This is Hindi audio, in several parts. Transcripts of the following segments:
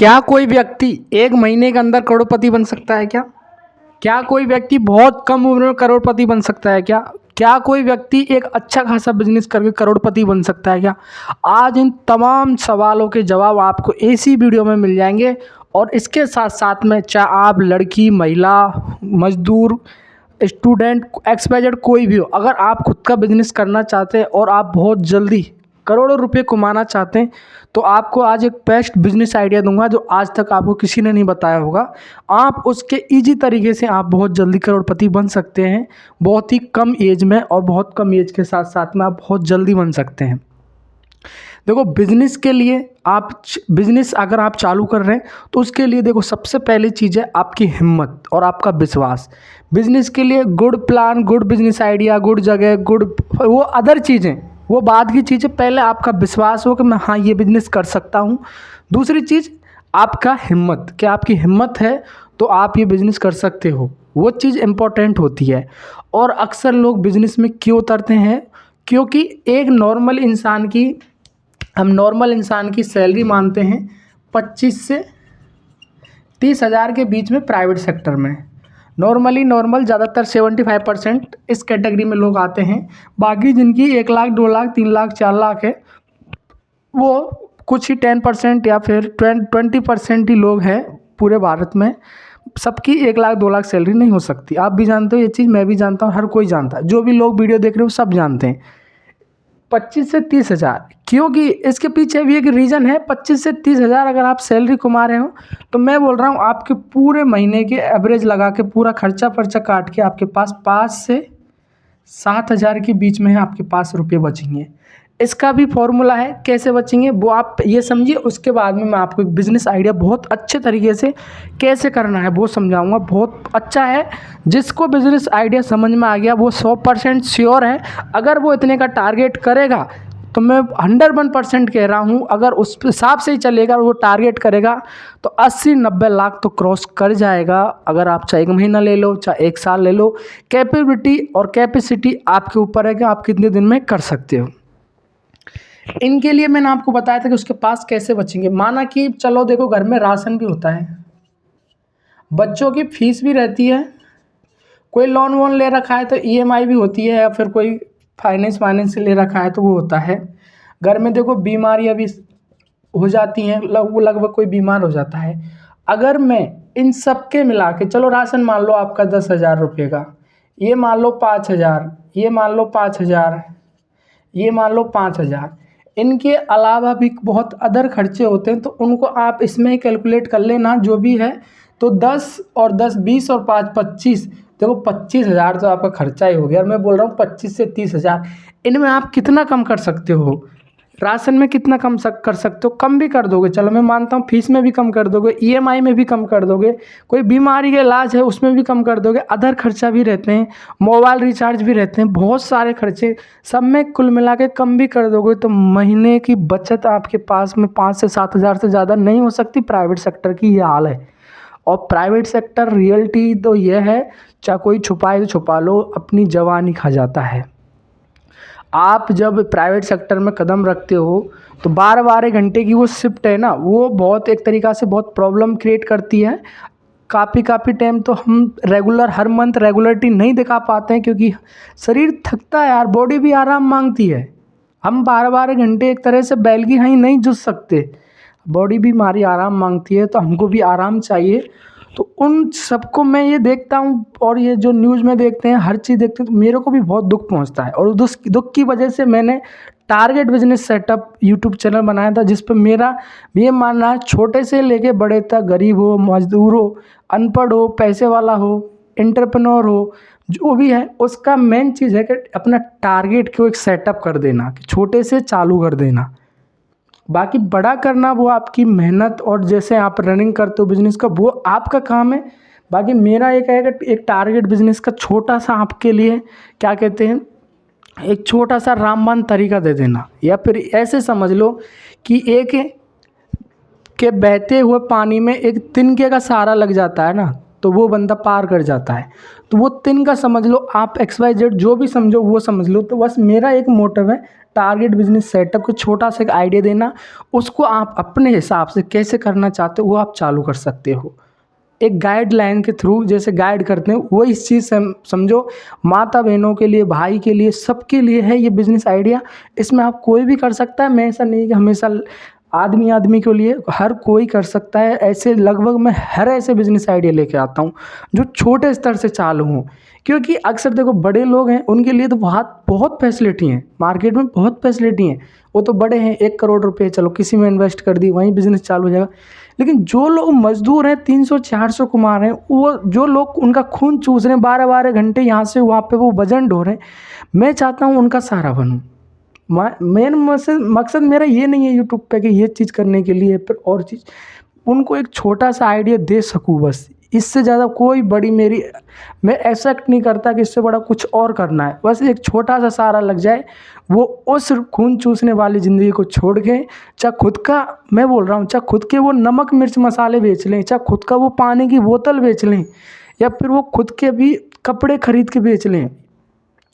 क्या कोई व्यक्ति एक महीने के अंदर करोड़पति बन सकता है क्या? क्या कोई व्यक्ति बहुत कम उम्र में करोड़पति बन सकता है क्या? क्या कोई व्यक्ति एक अच्छा खासा बिजनेस करके करोड़पति बन सकता है क्या? आज इन तमाम सवालों के जवाब आपको इसी वीडियो में मिल जाएंगे। और इसके साथ साथ में चाहे आप लड़की, महिला, मजदूर, स्टूडेंट, एक्सपायर्ड कोई भी हो, अगर आप खुद का बिजनेस करना चाहते हैं और आप बहुत जल्दी करोड़ों रुपए कमाना चाहते हैं तो आपको आज एक बेस्ट बिजनेस आइडिया दूंगा जो आज तक आपको किसी ने नहीं बताया होगा। आप उसके इजी तरीके से आप बहुत जल्दी करोड़पति बन सकते हैं, बहुत ही कम एज में, और बहुत कम एज के साथ साथ में आप बहुत जल्दी बन सकते हैं। देखो, बिजनेस के लिए बिजनेस अगर आप चालू कर रहे हैं तो उसके लिए देखो सबसे पहली चीज़ है आपकी हिम्मत और आपका विश्वास। बिजनेस के लिए good plan, good business idea, good जगह, गुड वो अदर चीज़ें, वो बाद की चीज़ें। पहले आपका विश्वास हो कि मैं हाँ ये बिजनेस कर सकता हूँ। दूसरी चीज़ आपका हिम्मत, कि आपकी हिम्मत है तो आप ये बिजनेस कर सकते हो, वो चीज़ इम्पोर्टेंट होती है। और अक्सर लोग बिजनेस में क्यों उतरते हैं? क्योंकि हम नॉर्मल इंसान की सैलरी मानते हैं 25 से 30 हज़ार के बीच में प्राइवेट सेक्टर में। नॉर्मल ज़्यादातर 75% इस कैटेगरी में लोग आते हैं। बाकी जिनकी 1 लाख, 2 लाख, 3 लाख, 4 लाख है, वो कुछ ही 10% या फिर 20% ही लोग हैं पूरे भारत में। सबकी 1 लाख, 2 लाख सैलरी नहीं हो सकती। आप भी जानते हो ये चीज़, मैं भी जानता हूँ, हर कोई जानता है, जो भी लोग वीडियो देख रहे हो सब जानते हैं। 25 से 30 हज़ार, क्योंकि इसके पीछे भी एक रीज़न है। 25 से 30 हज़ार अगर आप सैलरी कमा रहे हो तो मैं बोल रहा हूँ आपके पूरे महीने के एवरेज लगा के, पूरा खर्चा पर्चा काट के आपके पास 5 से 7 हज़ार के बीच में आपके पास रुपये बचेंगे। इसका भी फॉर्मूला है, कैसे बचेंगे वो आप ये समझिए। उसके बाद में मैं आपको एक बिज़नेस आइडिया बहुत अच्छे तरीके से कैसे करना है वो समझाऊंगा। बहुत अच्छा है, जिसको बिज़नेस आइडिया समझ में आ गया वो 100% श्योर है, अगर वो इतने का टारगेट करेगा तो मैं 101% कह रहा हूँ, अगर उस हिसाब से ही चलेगा, वो टारगेट करेगा तो 80-90 लाख तो क्रॉस कर जाएगा। अगर आप चाहे 1 महीना ले लो, चाहे 1 साल ले लो, कैपेबिलिटी और कैपेसिटी आपके ऊपर है कि आप कितने दिन में कर सकते हो। इनके लिए मैंने आपको बताया था कि उसके पास कैसे बचेंगे। माना कि चलो देखो, घर में राशन भी होता है, बच्चों की फीस भी रहती है, कोई लोन वोन ले रखा है तो ईएमआई भी होती है, या फिर कोई फाइनेंस ले रखा है तो वो होता है। घर में देखो बीमारियां भी हो जाती हैं, लगभग कोई बीमार हो जाता है। अगर मैं इन सब के मिला के, चलो राशन मान लो आपका 10,000 रुपये का, ये मान लो 5,000, ये मान लो 5,000, ये मान लो 5,000, इनके अलावा भी बहुत अदर खर्चे होते हैं, तो उनको आप इसमें ही कैलकुलेट कर लेना जो भी है। तो 10 और 10, 20 और 5, 25, देखो 25,000 तो आपका खर्चा ही हो गया। और मैं बोल रहा हूँ 25 से 30 हज़ार, इनमें आप कितना कम कर सकते हो? राशन में कितना कम कर सकते हो? कम भी कर दोगे, चलो मैं मानता हूँ, फीस में भी कम कर दोगे, ईएमआई में भी कम कर दोगे, कोई बीमारी का इलाज है उसमें भी कम कर दोगे, अदर खर्चा भी रहते हैं, मोबाइल रिचार्ज भी रहते हैं, बहुत सारे खर्चे, सब में कुल मिला के कम भी कर दोगे तो महीने की बचत आपके पास में 5 से 7 हज़ार से ज़्यादा नहीं हो सकती। प्राइवेट सेक्टर की ये हाल है। और प्राइवेट सेक्टर रियलिटी तो यह है, चाहे कोई छुपाए तो छुपा लो, अपनी जवानी खा जाता है। आप जब प्राइवेट सेक्टर में कदम रखते हो तो 12-12 घंटे की वो शिफ्ट है ना, वो बहुत एक तरीक़ा से बहुत प्रॉब्लम क्रिएट करती है। काफ़ी टाइम तो हम रेगुलर, हर मंथ रेगुलरिटी नहीं दिखा पाते हैं, क्योंकि शरीर थकता है यार, बॉडी भी आराम मांगती है। हम 12-12 घंटे एक तरह से बैल की हीं नहीं जुट सकते, बॉडी भी हमारी आराम मांगती है, तो हमको भी आराम चाहिए। तो उन सबको मैं ये देखता हूँ, और ये जो न्यूज़ में देखते हैं, हर चीज़ देखते हैं, तो मेरे को भी बहुत दुख पहुँचता है। और उस दुख की वजह से मैंने target business setup YouTube channel बनाया था, जिस पर मेरा ये मानना है छोटे से लेके बड़े तक, गरीब हो, मजदूर हो, अनपढ़ हो, पैसे वाला हो, एंटरप्रेन्योर हो, जो भी है, उसका मेन चीज़ है कि अपना टारगेट को एक सेटअप कर देना, कि छोटे से चालू कर देना। बाकी बड़ा करना वो आपकी मेहनत, और जैसे आप रनिंग करते हो बिजनेस का, वो आपका काम है। बाकी मेरा एक है कि एक टारगेट बिजनेस का छोटा सा आपके लिए, क्या कहते हैं, एक छोटा सा रामबाण तरीका दे देना, या फिर ऐसे समझ लो कि एक के बहते हुए पानी में एक तिनके का सहारा लग जाता है ना, तो वो बंदा पार कर जाता है। तो वो 3 का समझ लो आप, XYZ जो भी समझो वो समझ लो। तो बस मेरा एक मोटिव है टारगेट बिजनेस सेटअप को छोटा सा एक आइडिया देना, उसको आप अपने हिसाब से कैसे करना चाहते हो वो आप चालू कर सकते हो। एक गाइडलाइन के थ्रू जैसे गाइड करते हैं वो इस चीज़ से समझो, माता बहनों के लिए, भाई के लिए, सबके लिए है ये बिज़नेस आइडिया। इसमें आप कोई भी कर सकता है, मैं ऐसा नहीं कि हमेशा आदमी के लिए, हर कोई कर सकता है। ऐसे लगभग मैं हर ऐसे बिज़नेस आइडिया लेके आता हूँ जो छोटे स्तर से चालू हों, क्योंकि अक्सर देखो बड़े लोग हैं उनके लिए तो बहुत बहुत फैसिलिटी हैं, मार्केट में बहुत फैसिलिटी हैं, वो तो बड़े हैं, 1 करोड़ रुपए चलो किसी में इन्वेस्ट कर दी वहीं बिजनेस चालू हो जाएगा। लेकिन जो लोग मजदूर हैं 300-400 कमा रहे हैं, वो जो लोग उनका खून चूस रहे हैं 12-12 घंटे यहाँ से वहाँ पे वो वजन ढो रहे हैं, मैं चाहता हूँ उनका सहारा बनूँ। मेन मकसद मेरा ये नहीं है यूट्यूब पे कि ये चीज़ करने के लिए फिर और चीज़, उनको एक छोटा सा आइडिया दे सकूँ बस, इससे ज़्यादा कोई बड़ी मेरी, मैं एक्सपेक्ट नहीं करता कि इससे बड़ा कुछ और करना है। बस एक छोटा सा सहारा लग जाए, वो उस खून चूसने वाली ज़िंदगी को छोड़ के चाहे खुद का, मैं बोल रहा हूँ, चाहे खुद के वो नमक मिर्च मसाले बेच लें, चाहे खुद का वो पानी की बोतल बेच लें, या फिर वो खुद के भी कपड़े खरीद के बेच लें,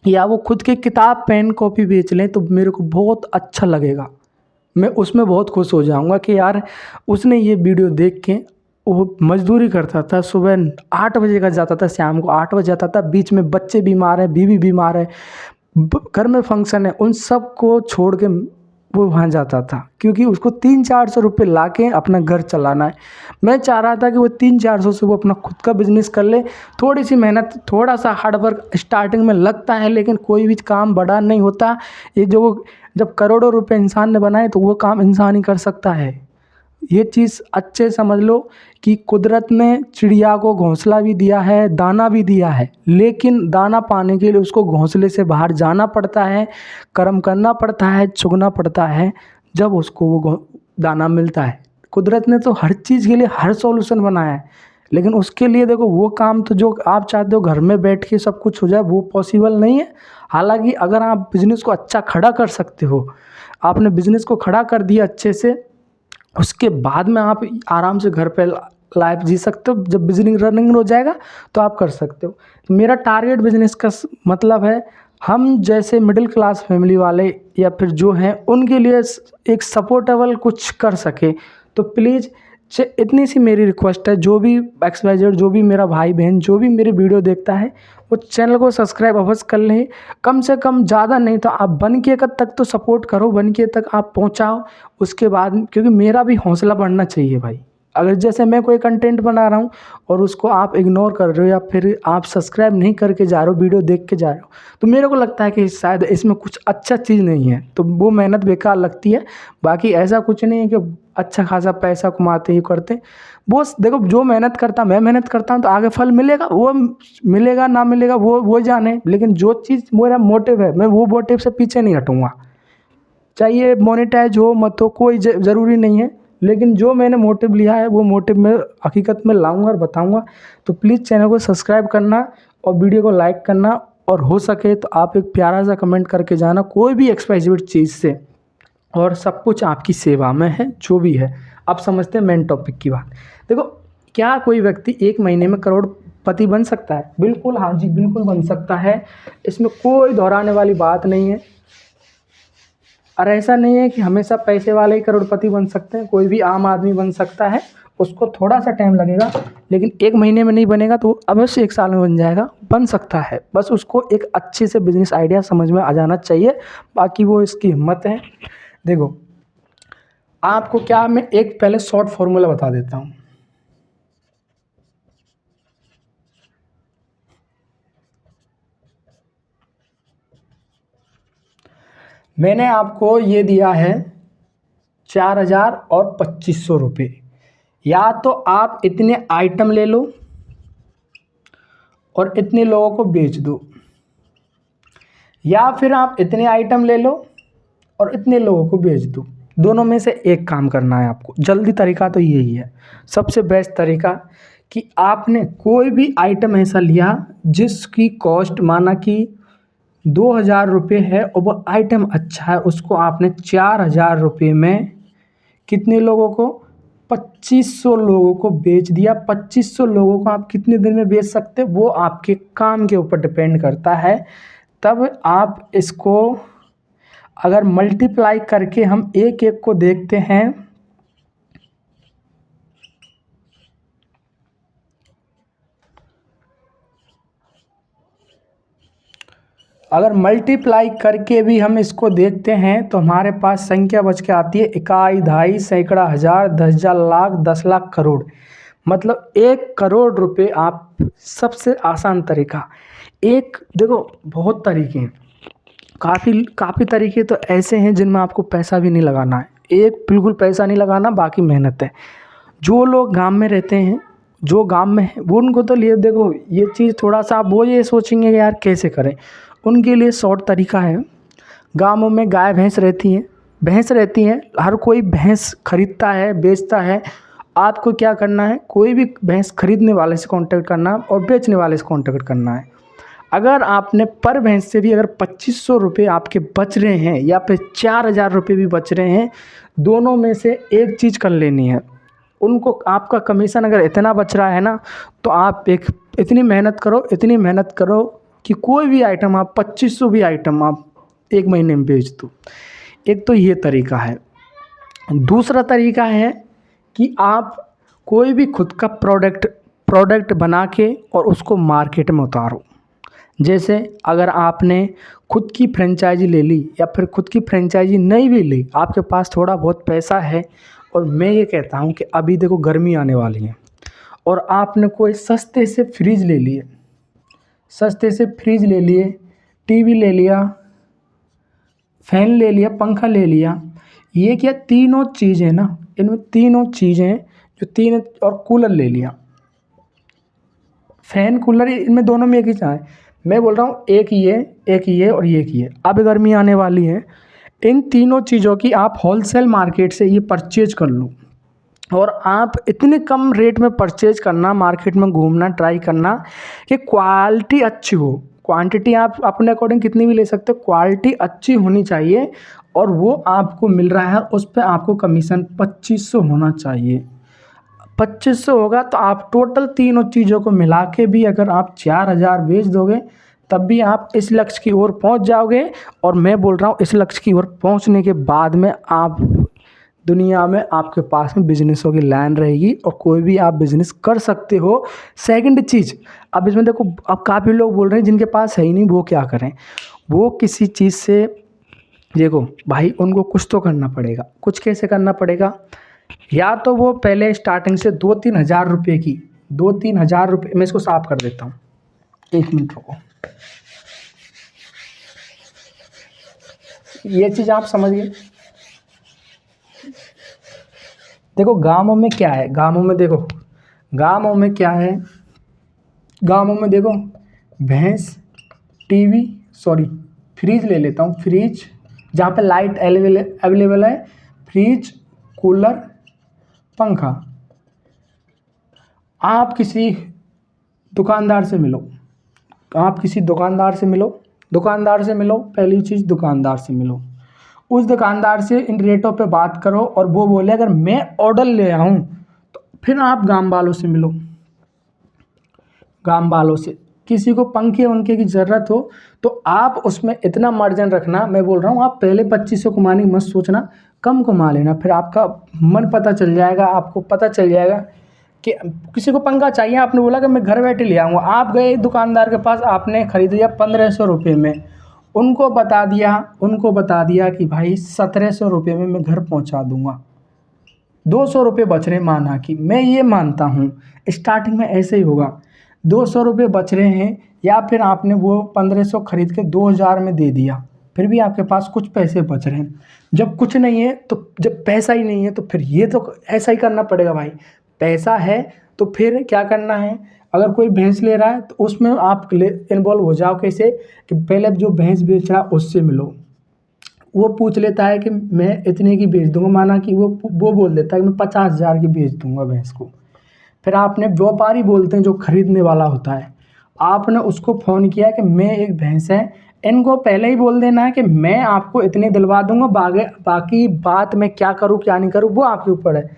या वो खुद के किताब पेन कॉपी बेच लें, तो मेरे को बहुत अच्छा लगेगा। मैं उसमें बहुत खुश हो जाऊंगा कि यार उसने ये वीडियो देख के, वो मजदूरी करता था, सुबह 8 बजे का जाता था, शाम को 8 बजे आता था, बीच में बच्चे बीमार हैं, बीवी बीमार है, घर में फंक्शन है, उन सब को छोड़ के वो वहाँ जाता था, क्योंकि उसको 300-400 रुपये ला के अपना घर चलाना है। मैं चाह रहा था कि वो 300-400 से वो अपना खुद का बिजनेस कर ले। थोड़ी सी मेहनत, थोड़ा सा हार्डवर्क स्टार्टिंग में लगता है, लेकिन कोई भी काम बड़ा नहीं होता। ये जो जब करोड़ों रुपए इंसान ने बनाए तो वो काम इंसान ही कर सकता है। ये चीज़ अच्छे समझ लो कि कुदरत ने चिड़िया को घोंसला भी दिया है, दाना भी दिया है, लेकिन दाना पाने के लिए उसको घोंसले से बाहर जाना पड़ता है, कर्म करना पड़ता है, चुगना पड़ता है, जब उसको वो दाना मिलता है। कुदरत ने तो हर चीज़ के लिए हर सॉल्यूशन बनाया है, लेकिन उसके लिए देखो वो काम तो जो आप चाहते हो घर में बैठ के सब कुछ हो जाए, वो पॉसिबल नहीं है। हालांकि अगर आप बिज़नेस को अच्छा खड़ा कर सकते हो, आपने बिज़नेस को खड़ा कर दिया अच्छे से, उसके बाद में आप आराम से घर पे लाइफ जी सकते हो। जब बिजनेस रनिंग हो जाएगा तो आप कर सकते हो। तो मेरा टारगेट बिजनेस का मतलब है, हम जैसे मिडिल क्लास फैमिली वाले या फिर जो हैं उनके लिए एक सपोर्टेबल कुछ कर सके। तो प्लीज़ इतनी सी मेरी रिक्वेस्ट है, जो भी XYZ, जो भी मेरा भाई बहन, जो भी मेरी वीडियो देखता है, वो चैनल को सब्सक्राइब अवश्य कर लें। कम से कम, ज़्यादा नहीं तो आप बन के तक तो सपोर्ट करो, बन के तक आप पहुंचाओ। उसके बाद, क्योंकि मेरा भी हौसला बढ़ना चाहिए भाई। अगर जैसे मैं कोई कंटेंट बना रहा हूँ और उसको आप इग्नोर कर रहे हो या फिर आप सब्सक्राइब नहीं करके जा रहे हो, वीडियो देख के जा रहे हो, तो मेरे को लगता है कि शायद इसमें कुछ अच्छा चीज़ नहीं है, तो वो मेहनत बेकार लगती है। बाकी ऐसा कुछ नहीं है कि अच्छा खासा पैसा कमाते ही करते। वो देखो, जो मेहनत करता, मैं मेहनत करता हूँ तो आगे फल मिलेगा, वो मिलेगा ना मिलेगा वो जाने, लेकिन जो चीज़ मेरा मोटिव है, मैं वो मोटिव से पीछे नहीं हटूँगा। चाहिए मोनेटाइज हो मत हो, कोई ज़रूरी नहीं है, लेकिन जो मैंने मोटिव लिया है वो मोटिव मैं हकीकत में लाऊंगा और बताऊंगा। तो प्लीज़ चैनल को सब्सक्राइब करना और वीडियो को लाइक करना, और हो सके तो आप एक प्यारा सा कमेंट करके जाना कोई भी XYZ चीज़ से, और सब कुछ आपकी सेवा में है। जो भी है आप समझते हैं मेन टॉपिक की बात। देखो, क्या कोई व्यक्ति 1 महीने में करोड़पति बन सकता है? बिल्कुल, हाँ जी, बिल्कुल बन सकता है, इसमें कोई दोहराने वाली बात नहीं है। और ऐसा नहीं है कि हमेशा पैसे वाले ही करोड़पति बन सकते हैं, कोई भी आम आदमी बन सकता है। उसको थोड़ा सा टाइम लगेगा, लेकिन 1 महीने में नहीं बनेगा तो अवश्य 1 साल में बन जाएगा, बन सकता है। बस उसको एक अच्छे से बिजनेस आइडिया समझ में आ जाना चाहिए, बाकी वो इसकी हिम्मत है। देखो, आपको क्या, मैं एक पहले शॉर्ट फॉर्मूला बता देता हूँ। मैंने आपको ये दिया है 4000 और 2500 रुपये। या तो आप इतने आइटम ले लो और इतने लोगों को बेच दो, या फिर आप इतने आइटम ले लो और इतने लोगों को बेच दो। दोनों में से एक काम करना है आपको। जल्दी तरीका तो यही है, सबसे बेस्ट तरीका, कि आपने कोई भी आइटम ऐसा लिया जिसकी कॉस्ट माना कि 2000 रुपये है और वो आइटम अच्छा है, उसको आपने 4000 रुपये में कितने लोगों को 2500 लोगों को बेच दिया। 2500 लोगों को आप कितने दिन में बेच सकते, वो आपके काम के ऊपर डिपेंड करता है। तब आप इसको अगर मल्टीप्लाई करके हम एक एक को देखते हैं, अगर मल्टीप्लाई करके भी हम इसको देखते हैं तो हमारे पास संख्या बच के आती है इकाई, दहाई, सैकड़ा, हज़ार, 10,000, लाख, 10 लाख, करोड़। मतलब 1 करोड़ रुपए आप, सबसे आसान तरीका। एक देखो बहुत तरीके हैं, काफ़ी तरीके तो ऐसे हैं जिनमें आपको पैसा भी नहीं लगाना है। एक बिल्कुल पैसा नहीं लगाना, बाकी मेहनत है। जो लोग गांव में रहते हैं, जो गांव में है, वो उनको तो लिए देखो ये चीज़ थोड़ा सा आप वो ये सोचेंगे कि यार कैसे करें। उनके लिए शॉर्ट तरीका है। गाँवों में गाय भैंस रहती हैं, हर कोई भैंस खरीदता है, बेचता है। आपको क्या करना है, कोई भी भैंस खरीदने वाले से कांटेक्ट करना और बेचने वाले से कांटेक्ट करना है। अगर आपने पर भैंस से भी अगर 2500 रुपये आपके बच रहे हैं या फिर 4000 रुपये भी बच रहे हैं, दोनों में से एक चीज़ कर लेनी है। उनको आपका कमीशन अगर इतना बच रहा है ना, तो आप इतनी मेहनत करो कि कोई भी आइटम आप 2500 भी आइटम आप एक महीने में बेच दो। एक तो ये तरीका है। दूसरा तरीका है कि आप कोई भी खुद का प्रोडक्ट बना के और उसको मार्केट में उतारो। जैसे अगर आपने खुद की फ्रेंचाइजी ले ली या फिर खुद की फ्रेंचाइजी नहीं भी ली, आपके पास थोड़ा बहुत पैसा है, और मैं ये कहता हूँ कि अभी देखो गर्मी आने वाली है और आपने कोई सस्ते से फ्रिज ले लिए, टीवी ले लिया, फैन ले लिया, पंखा ले लिया। ये क्या तीनों चीज़ें ना, इनमें तीनों चीज़ें जो तीन, और कूलर ले लिया, फैन कूलर, इनमें दोनों में एक ही चाहे। मैं बोल रहा हूँ एक ये और ये। अब गर्मी आने वाली है, इन तीनों चीज़ों की आप होलसेल मार्केट से ये परचेज कर लो, और आप इतने कम रेट में परचेज करना, मार्केट में घूमना, ट्राई करना कि क्वालिटी अच्छी हो। क्वांटिटी आप अपने अकॉर्डिंग कितनी भी ले सकते हो, क्वालिटी अच्छी होनी चाहिए, और वो आपको मिल रहा है, उस पर आपको कमीशन 2500 होना चाहिए। 2500 होगा तो आप टोटल तीनों चीज़ों को मिला के भी अगर आप 4000 बेच दोगे, तब भी आप इस लक्ष्य की ओर पहुंच जाओगे। और मैं बोल रहा हूँ इस लक्ष्य की ओर पहुंचने के बाद में आप दुनिया में आपके पास में बिजनेसों की लाइन रहेगी और कोई भी आप बिजनेस कर सकते हो। सेकंड चीज़, अब इसमें देखो, अब काफ़ी लोग बोल रहे हैं जिनके पास है ही नहीं, वो क्या करें। वो किसी चीज़ से, देखो भाई, उनको कुछ तो करना पड़ेगा। कुछ कैसे करना पड़ेगा, या तो वो पहले स्टार्टिंग से 2-3 हज़ार रुपये की, 2-3 हज़ार रुपये, मैं इसको साफ कर देता हूँ, 1 मिनट रुको। ये चीज़ आप समझिए। देखो गाँवों में क्या है, गाँवों में देखो भैंस, फ्रिज ले लेता हूँ, फ्रिज जहाँ पे लाइट अवेलेबल है, फ्रिज, कूलर, पंखा। आप किसी दुकानदार से मिलो, पहली चीज़ दुकानदार से मिलो। उस दुकानदार से इन रेटों पे बात करो, और वो बोले अगर मैं ऑर्डर ले आऊँ, तो फिर आप गांव वालों से मिलो। किसी को पंखे वंखे की ज़रूरत हो तो आप उसमें इतना मार्जिन रखना। मैं बोल रहा हूँ आप पहले 2500 कमाने की मत सोचना, कम कमा लेना, फिर आपका मन पता चल जाएगा, आपको पता चल जाएगा कि किसी को पंखा चाहिए, आपने बोला कि मैं घर बैठे ले आऊँगा। आप गए दुकानदार के पास, आपने ख़रीद लिया 1500 रुपये में, उनको बता दिया कि भाई 1700 रुपये में मैं घर पहुँचा दूँगा, 200 रुपये बच रहे, माना कि मैं ये मानता हूँ स्टार्टिंग में ऐसे ही होगा, 200 रुपये बच रहे हैं, या फिर आपने वो 1500 खरीद के 2000 में दे दिया, फिर भी आपके पास कुछ पैसे बच रहे हैं। जब कुछ नहीं है, तो जब पैसा ही नहीं है, तो फिर ये तो ऐसा ही करना पड़ेगा भाई। पैसा है तो फिर क्या करना है, अगर कोई भैंस ले रहा है तो उसमें आप इन्वॉल्व हो जाओ। कैसे कि पहले जो भैंस बेच रहा है उससे मिलो, वो पूछ लेता है कि मैं इतने की बेच दूंगा, माना कि वो बोल देता है कि मैं 50,000 की बेच दूंगा भैंस को। फिर आपने, व्यापारी बोलते हैं जो खरीदने वाला होता है, आपने उसको फ़ोन किया कि मैं एक भैंस है, इनको पहले ही बोल देना है कि मैं आपको इतने दिलवा दूंगा, बाकी बात मैं क्या करूँ क्या नहीं करूँ वो आपके ऊपर है।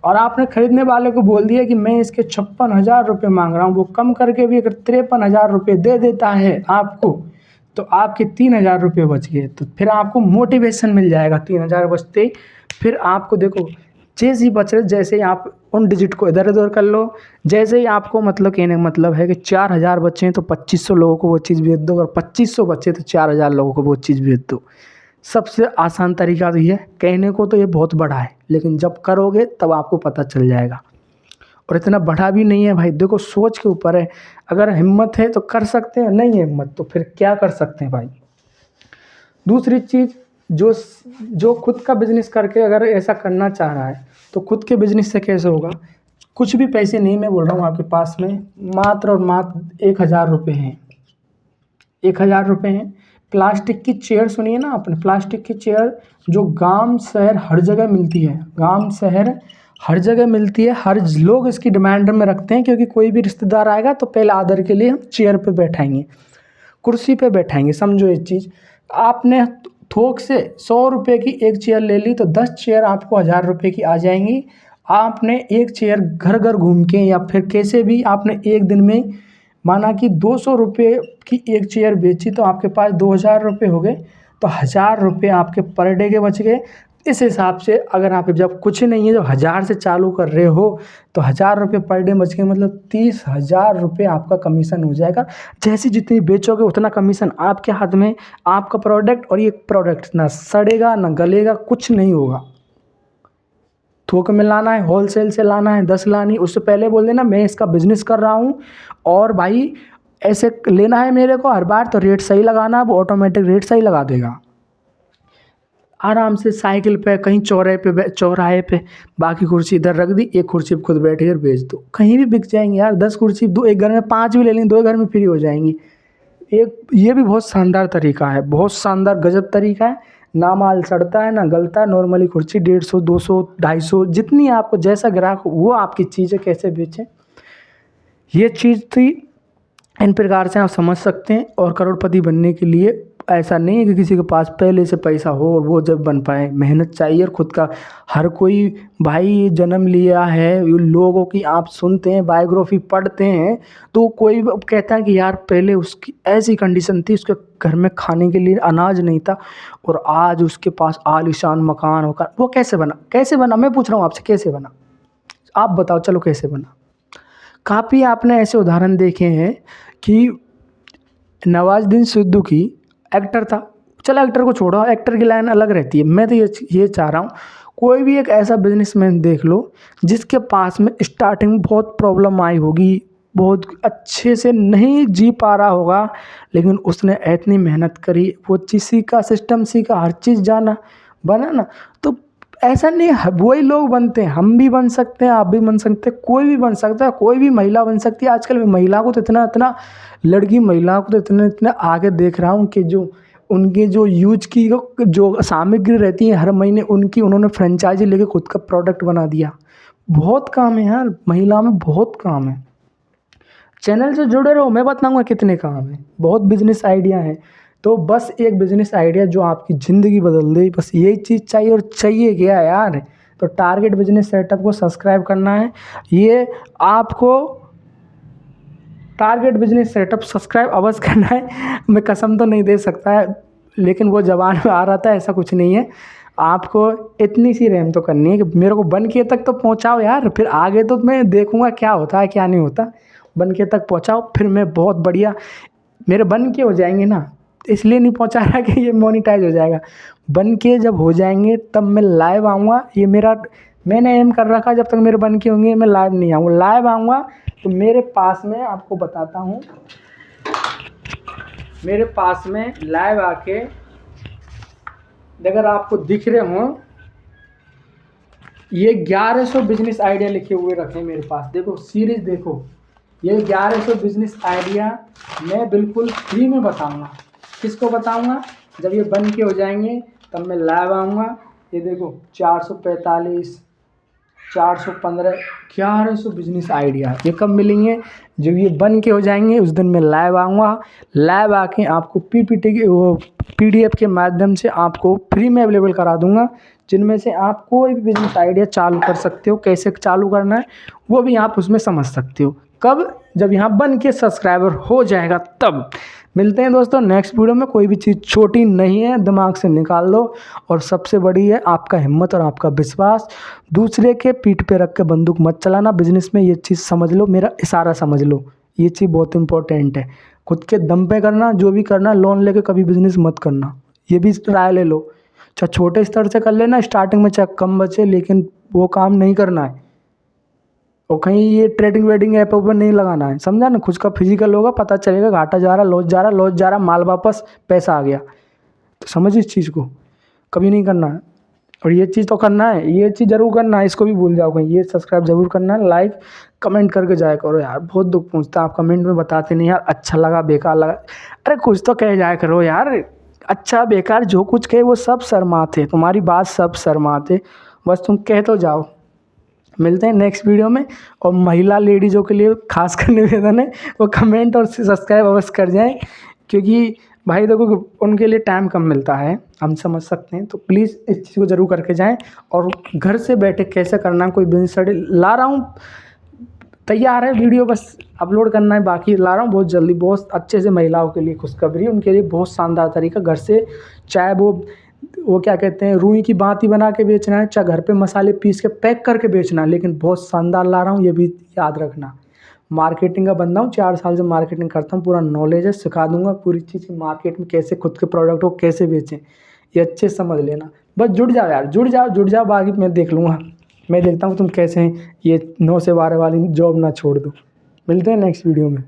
और आपने खरीदने वाले को बोल दिया कि मैं इसके 56,000 रुपये मांग रहा हूँ, वो कम करके भी अगर 53,000 रुपये दे देता है आपको, तो आपके 3,000 रुपये बच गए। तो फिर आपको मोटिवेशन मिल जाएगा 3,000 बचते ही। फिर आपको देखो जैसे ही बच रहे, जैसे ही आप उन डिजिट को इधर उधर कर लो, जैसे ही आपको मतलब कहने का मतलब है कि 4,000 बचे हैं तो 2,500 लोगों को वो चीज़ भेज दो, अगर 2,500 बचे तो 4,000 लोगों को वो चीज़ भेज दो। सबसे आसान तरीका तो ये, कहने को तो ये बहुत बड़ा है, लेकिन जब करोगे तब आपको पता चल जाएगा। और इतना बड़ा भी नहीं है भाई, देखो सोच के ऊपर है। अगर हिम्मत है तो कर सकते हैं, नहीं है हिम्मत तो फिर क्या कर सकते हैं भाई। दूसरी चीज़, जो खुद का बिजनेस करके अगर ऐसा करना चाह रहा है तो खुद के बिजनेस से कैसे होगा। कुछ भी पैसे नहीं मैं बोल रहा हूँ आपके पास में, मात्र और मात्र 1,000 रुपये हैं। 1,000 रुपये हैं। प्लास्टिक की चेयर सुनिए ना आपने, प्लास्टिक की चेयर जो गांव शहर हर जगह मिलती है, गांव शहर हर जगह मिलती है। हर लोग इसकी डिमांड में रखते हैं, क्योंकि कोई भी रिश्तेदार आएगा तो पहले आदर के लिए हम चेयर पे बैठाएंगे, कुर्सी पे बैठाएंगे। समझो ये चीज़, आपने थोक से 100 रुपये की एक चेयर ले ली तो 10 चेयर आपको 1,000 रुपये की आ जाएंगी। आपने एक चेयर घर घर घूम के या फिर कैसे भी आपने एक दिन में माना कि 200 रुपये की एक चेयर बेची तो आपके पास 2,000 रुपये हो गए, तो 1,000 रुपये आपके पर डे के बच गए। इस हिसाब से अगर आप जब कुछ नहीं है, जो 1,000 से चालू कर रहे हो तो 1,000 रुपये पर डे बच गए, मतलब 30,000 रुपये आपका कमीशन हो जाएगा। जैसे जितनी बेचोगे उतना कमीशन आपके हाथ में। आपका प्रोडक्ट, और ये प्रोडक्ट ना सड़ेगा ना गलेगा, कुछ नहीं होगा। थोक में लाना है, होलसेल से लाना है, 10 लानी, उससे पहले बोल देना मैं इसका बिजनेस कर रहा हूँ और भाई ऐसे लेना है मेरे को हर बार, तो रेट सही लगाना, वो ऑटोमेटिक रेट सही लगा देगा। आराम से साइकिल पे कहीं चौराहे पे बाकी कुर्सी इधर रख दी, एक कुर्सी पे खुद बैठ कर बेच दो, कहीं भी बिक जाएंगे यार। 10 कुर्सी दो, एक घर में 5 भी ले लेंगे, 2 घर में फ्री हो जाएंगी। ये भी बहुत शानदार तरीका है, बहुत शानदार गजब तरीका है। ना माल सड़ता है ना गलता है। नॉर्मली कुर्सी 150, 200, 250, जितनी आपको जैसा ग्राहक हो वो आपकी चीज़ें कैसे बेचें, ये चीज़ थी। इन प्रकार से आप समझ सकते हैं। और करोड़पति बनने के लिए ऐसा नहीं है कि किसी के पास पहले से पैसा हो और वो जब बन पाए, मेहनत चाहिए। और खुद का हर कोई भाई जन्म लिया है, लोगों की आप सुनते हैं, बायोग्राफी पढ़ते हैं, तो कोई कहता है कि यार पहले उसकी ऐसी कंडीशन थी, उसके घर में खाने के लिए अनाज नहीं था और आज उसके पास आलीशान मकान होकर, वो कैसे बना, कैसे बना, मैं पूछ रहा हूँ आपसे कैसे बना, आप बताओ चलो कैसे बना। काफ़ी आपने ऐसे उदाहरण देखे हैं कि नवाजुद्दीन सिद्दीकी एक्टर था, चलो एक्टर को छोड़ो, एक्टर की लाइन अलग रहती है। मैं तो ये चाह रहा हूँ कोई भी एक ऐसा बिजनेसमैन देख लो जिसके पास में स्टार्टिंग में बहुत प्रॉब्लम आई होगी, बहुत अच्छे से नहीं जी पा रहा होगा, लेकिन उसने इतनी मेहनत करी, वो चीज़ सीखा, सिस्टम सीखा, हर चीज़ जाना, बना ना। तो ऐसा नहीं है वही लोग बनते हैं, हम भी बन सकते हैं, आप भी बन सकते हैं, कोई भी बन सकता है, कोई भी महिला बन सकती है। आजकल मैं महिला को तो इतना लड़की महिलाओं को तो इतने आगे देख रहा हूँ कि जो उनके जो यूज की जो सामग्री रहती है हर महीने उनकी उन्होंने फ्रेंचाइजी लेके खुद का प्रोडक्ट बना दिया। बहुत काम है यार, महिला में बहुत काम है। चैनल से जुड़े रहो, मैं बताऊंगा कितने काम है, बहुत बिजनेस आइडिया है। तो बस एक बिजनेस आइडिया जो आपकी ज़िंदगी बदल दे, बस यही चीज़ चाहिए। और चाहिए क्या यार, तो टारगेट बिजनेस सेटअप को सब्सक्राइब करना है। ये आपको टारगेट बिजनेस सेटअप सब्सक्राइब अवश्य करना है। मैं कसम तो नहीं दे सकता है, लेकिन वो जबान में आ रहा था, ऐसा कुछ नहीं है। आपको इतनी सी रहम तो करनी है कि मेरे को बन के तक तो पहुंचाओ यार, फिर आगे तो मैं देखूंगा क्या होता है क्या नहीं होता। बन के तक पहुंचाओ, फिर मैं बहुत बढ़िया मेरे बन के हो जाएंगे ना, इसलिए नहीं पहुंचा रहा कि ये मोनेटाइज हो जाएगा। बन के जब हो जाएंगे तब मैं लाइव आऊँगा। ये मैंने एम कर रखा, जब तक मेरे बन के होंगे मैं लाइव नहीं आऊँगा। लाइव आऊँगा तो मेरे पास में आपको बताता हूँ, मेरे पास में लाइव आके अगर आपको दिख रहे हो, ये 1100 बिजनेस आइडिया लिखे हुए रखे मेरे पास। देखो सीरीज देखो, ये 1100 बिजनेस आइडिया मैं बिल्कुल फ्री में बताऊंगा। किसको बताऊंगा, जब ये बन के हो जाएंगे तब मैं लाइव आऊँगा। ये देखो 445, 415, 1100 बिजनेस आइडिया, ये कब मिलेंगे, जब ये बन के हो जाएंगे उस दिन मैं लाइव आऊँगा। लाइव आके आपको पीपीटी के वो PDF के माध्यम से आपको फ्री में अवेलेबल करा दूंगा। जिनमें से आप कोई भी बिजनेस आइडिया चालू कर सकते हो, कैसे चालू करना है वो भी आप उसमें समझ सकते हो। कब? जब यहाँ बन के सब्सक्राइबर हो जाएगा तब। मिलते हैं दोस्तों नेक्स्ट वीडियो में। कोई भी चीज़ छोटी नहीं है, दिमाग से निकाल लो। और सबसे बड़ी है आपका हिम्मत और आपका विश्वास। दूसरे के पीठ पे रख के बंदूक मत चलाना। बिजनेस में ये चीज़ समझ लो, मेरा इशारा समझ लो, ये चीज़ बहुत इंपॉर्टेंट है। खुद के दम पे करना, जो भी करना, लोन लेके कभी बिजनेस मत करना, ये भी राय ले लो। चाहे छोटे स्तर से कर लेना स्टार्टिंग में, चाहे कम बचे, लेकिन वो काम नहीं करना है। और कहीं ये ट्रेडिंग वेडिंग ऐप पर नहीं लगाना है, समझा ना। खुद का फिजिकल होगा, पता चलेगा घाटा जा रहा, लॉस जा रहा, लॉस जा रहा, माल वापस, पैसा आ गया। तो समझ इस चीज़ को, कभी नहीं करना है। और ये चीज़ तो करना है, ये चीज़ जरूर करना है, इसको भी भूल जाओ कहीं। ये सब्सक्राइब जरूर करना है, लाइक कमेंट करके जाया करो यार। बहुत दुख पहुँचता है, आप कमेंट में बताते नहीं यार, अच्छा लगा, बेकार लगा। अरे कुछ तो कह जाया करो यार। अच्छा बेकार जो कुछ कहे वो सब शर्माते, तुम्हारी बात सब शर्माते, बस तुम कह तो जाओ। मिलते हैं नेक्स्ट वीडियो में। और महिला लेडीज़ों के लिए खास कर निवेदन है, वो कमेंट और सब्सक्राइब अवश्य कर जाएं, क्योंकि भाई देखो उनके लिए टाइम कम मिलता है, हम समझ सकते हैं। तो प्लीज़ इस चीज़ को ज़रूर करके जाएं। और घर से बैठे कैसे करना है, कोई बिजनेस स्टडी ला रहा हूँ, तैयार है वीडियो, बस अपलोड करना है, बाकी ला रहा हूँ बहुत जल्दी। बहुत अच्छे से महिलाओं के लिए खुशखबरी, उनके लिए बहुत शानदार तरीका। घर से चाहे वो क्या कहते हैं, रुई की बाती बना के बेचना है, चाहे घर पे मसाले पीस के पैक करके बेचना है, लेकिन बहुत शानदार ला रहा हूँ, ये भी याद रखना। मार्केटिंग का बंदा हूँ, 4 साल से मार्केटिंग करता हूँ, पूरा नॉलेज है, सिखा दूंगा पूरी चीज़ की। मार्केट में कैसे खुद के प्रोडक्ट को कैसे बेचें, ये अच्छे से समझ लेना। बस जुड़ जाओ यार, जुड़ जाओ, बाकी मैं देख लूँगा। मैं देखता हूँ तुम कैसे हैं, ये 9 से 12 वाली जॉब ना छोड़ दो। मिलते हैं नेक्स्ट वीडियो में।